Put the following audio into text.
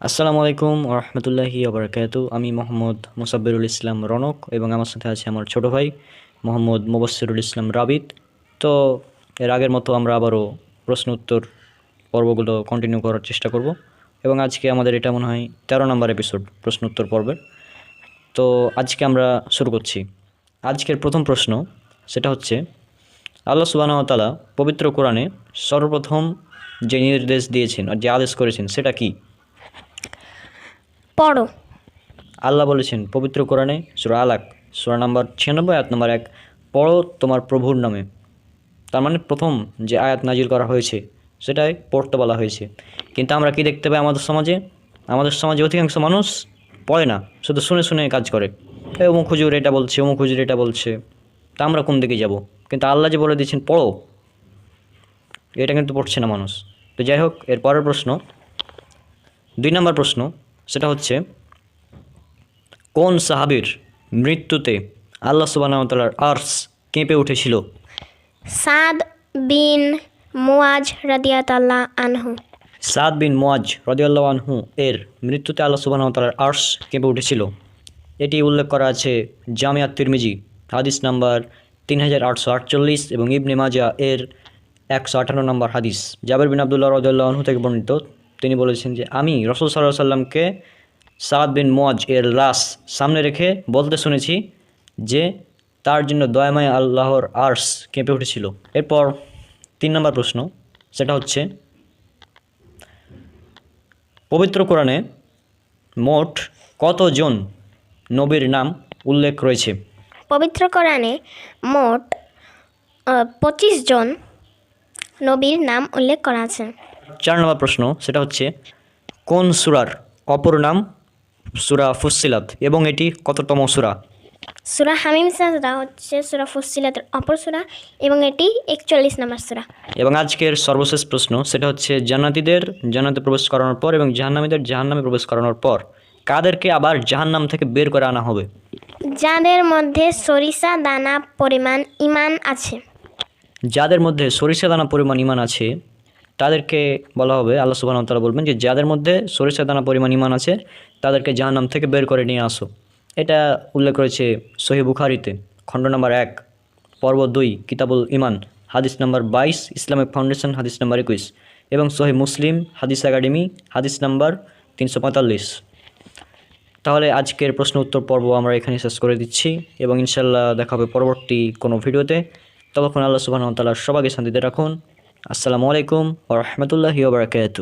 আসসালামু আলাইকুম ওয়া রাহমাতুল্লাহি ওয়া বারাকাতু। আমি মোহাম্মদ মুসাব্বিরুল ইসলাম রনক এবং আমার সাথে আছে আমার ছোট ভাই মোহাম্মদ মুবাশ্শিরুল ইসলাম রাবিত। তো এর আগের মতো আমরা আবারও প্রশ্ন উত্তর পর্বগুলো কন্টিনিউ করার চেষ্টা করব এবং আজকে আমাদের এটা মনে হয় 13 নম্বর এপিসোড প্রশ্ন উত্তর পর্বের। তো আজকে আমরা শুরু করছি। আজকের প্রথম প্রশ্ন সেটা হচ্ছে, আল্লাহ সুবহানাহু ওয়া তাআলা পবিত্র কোরআনে সর্বপ্রথম যে নির্দেশ দিয়েছেন আর যে আদেশ করেছেন সেটা কি? পড়ো। আল্লাহ বলেছেন পবিত্র কোরআনে সূরা আলাক সূরা নাম্বার 96 আয়াত নাম্বার 1, পড়ো তোমার প্রভুর নামে। তার মানে প্রথম যে আয়াত নাজিল করা হয়েছে সেটাই পড়তে বলা হয়েছে। কিন্তু আমরা কি দেখতে পাই আমাদের সমাজে অধিকাংশ মানুষ পড়ে না, শুধু শুনে শুনে কাজ করে। অমুক হুজুর এটা বলছে, অমুক হুজুর এটা বলছে, তা আমরা কোন দিকে যাব? কিন্তু আল্লাহ যে বলে দিয়েছেন পড়ো, এটা কিন্তু পড়ছে না মানুষ। তো যাই হোক, এর পরের প্রশ্ন, 2 নম্বর প্রশ্ন, সেটা হচ্ছে কোন সাহাবীর মৃত্যুতে আল্লাহ সুবহানাহু ওয়া তাআলার আরশ কেঁপে উঠেছিল? সাদ বিন মুয়াজ রাদিয়াল্লাহু আনহু। সাদ বিন মুয়াজ রাদিয়াল্লাহু আনহু এর মৃত্যুতে আল্লাহ সুবহানাহু ওয়া তাআলার আরশ কেঁপে উঠেছিল। এটি উল্লেখ করা আছে জামিআত তিরমিজি হাদিস নাম্বার 3848 এবং ইবনে মাজাহ এর 158 নম্বর হাদিস। জাবের বিন আব্দুল্লাহ রাদিয়াল্লাহু আনহু থেকে বর্ণিত, তিনি বলেছেন যে আমি রাসূল সাল্লাল্লাহু আলাইহি সাল্লামকে সাদ বিন মুয়াজ এর লাশ সামনে রেখে বলতে শুনেছি যে তার জন্য দয়াময় আল্লাহর আরশ কেঁপে উঠেছিল। এরপর 3 নম্বর প্রশ্ন, সেটা হচ্ছে পবিত্র কোরআনে মোট কতজন নবীর নাম উল্লেখ রয়েছে? পবিত্র কোরআনে মোট 25 জন নবীর নাম উল্লেখ করা আছে। 4 নম্বর প্রশ্ন, সেটা হচ্ছে কোন সূরার অপর নাম সূরা ফুসসিলাত এবং এটি কততম সূরা? সূরা হামিম সাজদা হচ্ছে সূরা ফুসসিলাতের অপর সূরা এবং এটি 41 নম্বর সূরা। এবং আজকের সর্বশেষ প্রশ্ন, সেটা হচ্ছে জান্নাতীদের জান্নাতে প্রবেশ করানোর পর এবং জাহান্নামীদের জাহান্নামে প্রবেশ করানোর পর কাদেরকে আবার জাহান্নাম থেকে বের করে আনা হবে? যাদের মধ্যে সরিষা দানা পরিমাণ ঈমান আছে। যাদের মধ্যে সরিষা দানা পরিমাণ ঈমান আছে তাদেরকে বলা হবে, আল্লাহ সুবহানাহু ওয়া তাআলা বলবেন যে যাদের মধ্যে সরিষা দানা পরিমাণ ঈমান আছে তাদেরকে জাহান্নাম থেকে বের করে নিয়ে আসো। এটা উল্লেখ রয়েছে সহিহ বুখারীতে খণ্ড নম্বর 1 পর্ব 2 কিতাবুল ঈমান হাদিস নাম্বার 22, ইসলামিক ফাউন্ডেশন হাদিস নাম্বার 21 এবং সহিহ মুসলিম হাদিস একাডেমি হাদিস নাম্বার 345। তাহলে আজকের প্রশ্ন উত্তর পর্ব আমরা এখানে শেষ করে দিচ্ছি এবং ইনশাল্লাহ দেখা হবে পরবর্তী কোনো ভিডিওতে। ততক্ষণ আল্লাহ সুবহানাহু ওয়া তাআলা সবাইকে শান্তিতে রাখুন। আসসালামু আলাইকুম ওয়া রাহমাতুল্লাহি ওয়া বারাকাতুহু।